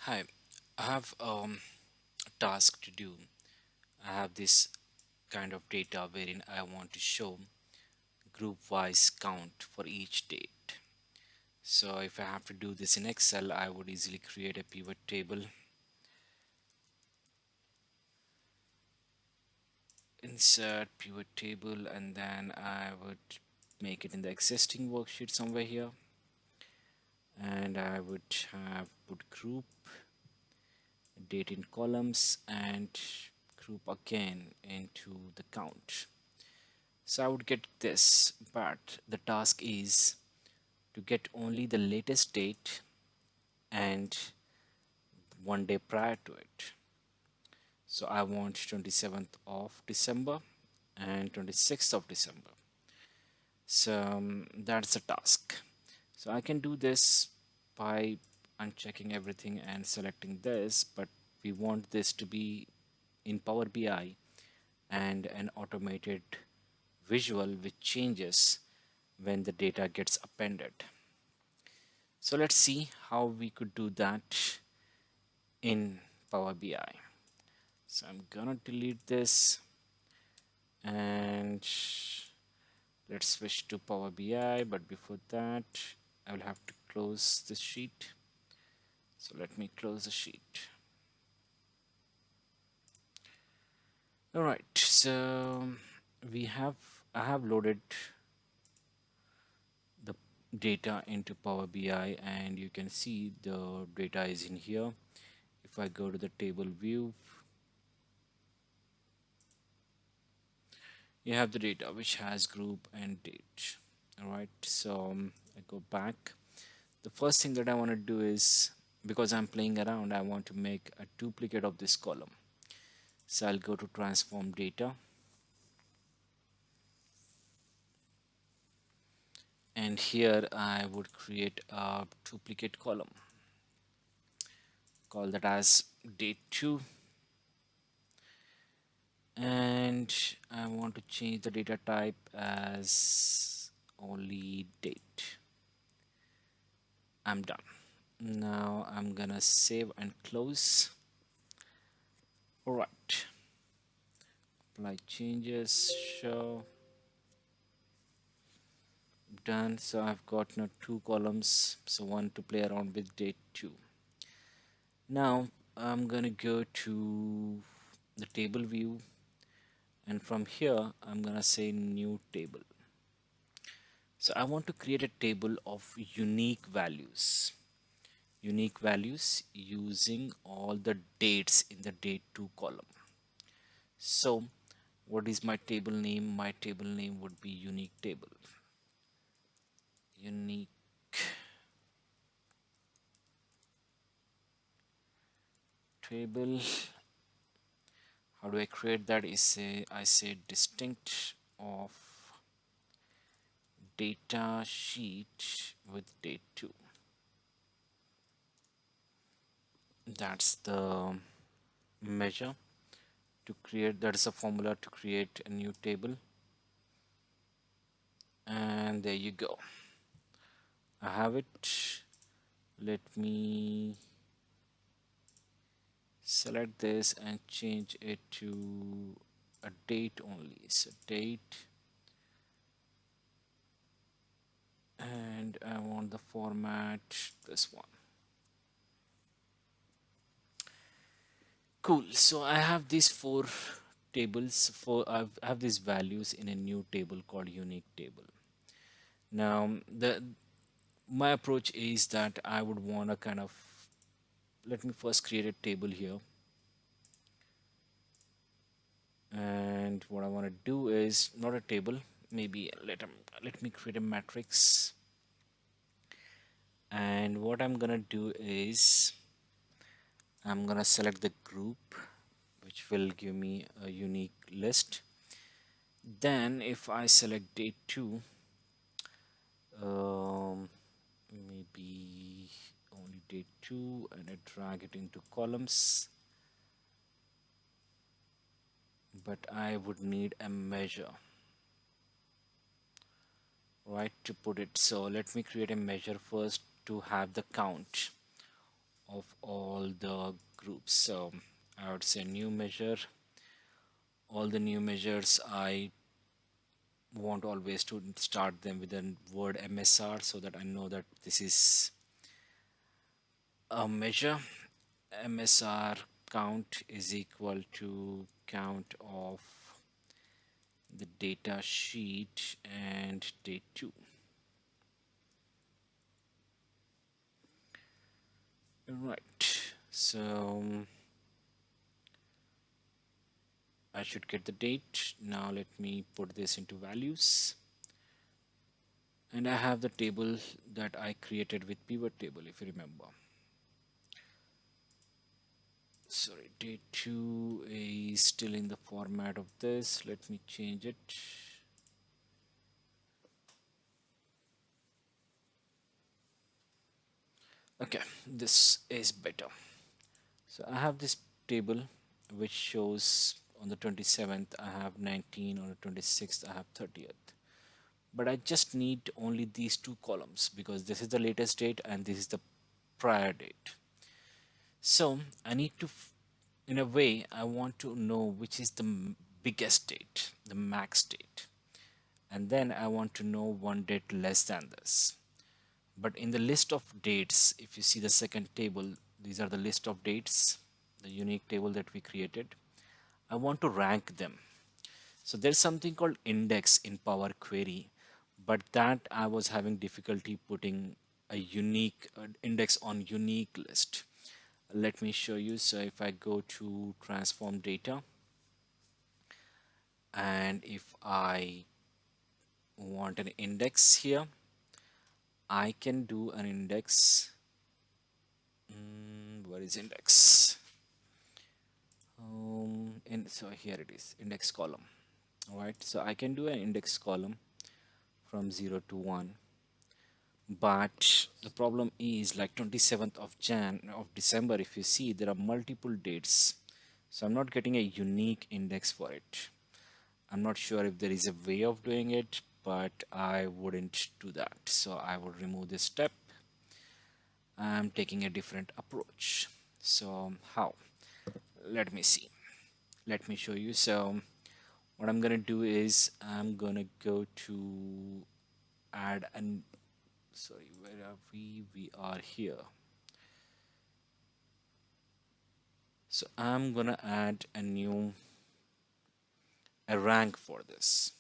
Hi, I have a task to do. I have this kind of data wherein I want to show group wise count for each date. So if I have to do this in Excel, I would easily create a pivot table, insert pivot table, and then I would make it in the existing worksheet somewhere here. And I would have put group, date in columns, and group again into the count. So I would get this, but the task is to get only the latest date and one day prior to it. So I want 27th of December and 26th of December. So that's the task. So I can do this by unchecking everything and selecting this, but we want this to be in Power BI and an automated visual which changes when the data gets appended. So let's see how we could do that in Power BI. So I'm gonna delete this and let's switch to Power BI, but before that I will have to close this sheet. So let me close the sheet. All right, so we have I have loaded the data into Power BI and you can see the data is in here. If I go to the table view, you have the data which has group and date. All right, so I go back. The first thing that I want to do is, because I'm playing around, I want to make a duplicate of this column. So I'll go to transform data, and here I would create a duplicate column, call that as date 2, and I want to change the data type as only date. I'm done. Now I'm gonna save and close. All right, apply changes, show, done. So I've got now two columns, so one to play around with, date 2. Now I'm gonna go to the table view, and from here I'm gonna say new table. So I want to create a table of unique values using all the dates in the date 2 column. So what is my table name? My table name would be unique table. Unique table. How do I create that? I say distinct of data sheet with date 2. That's the measure to create, that is a formula to create a new table. And there you go, I have it. Let me select this and change it to a date only. So date, and I want the format this one. Cool. So I have these four tables for I have these values in a new table called unique table. Now the my approach is that I would want to kind of, let me first create a table here, and what I want to do is not a table, maybe let me create a matrix. And what I'm gonna do is I'm gonna select the group which will give me a unique list. Then if I select date 2, maybe only date 2, and I drag it into columns, but I would need a measure, right, to put it. So let me create a measure first to have the count of all the groups. So I would say new measure. All the new measures, I want always to start them with the word MSR so that I know that this is a measure. MSR count is equal to count of the data sheet and day 2. Right, so I should get the date. Now let me put this into values. And I have the table that I created with pivot table, if you remember. Sorry, day 2 is still in the format of this. Let me change it. Okay, this is better. So I have this table which shows on the 27th I have 19, on the 26th I have 30th. But I just need only these two columns because this is the latest date and this is the prior date. So I need to, in a way, I want to know which is the biggest date, the max date. And then I want to know one date less than this. But in the list of dates, if you see the second table, these are the list of dates, the unique table that we created. I want to rank them. So there's something called index in Power Query, but that I was having difficulty putting a unique index on unique list. Let me show you. So if I go to transform data, and if I want an index here, I can do an index. Where is index? So here it is, index column. All right, so I can do an index column from 0 to 1, but the problem is like 27th of December, if you see there are multiple dates, so I'm not getting a unique index for it. I'm not sure if there is a way of doing it, but I wouldn't do that, so I will remove this step. I'm taking a different approach. So how? Let me see, let me show you. So what I'm gonna do is I'm gonna go to add an, sorry, where are we are here. So I'm gonna add a rank for this.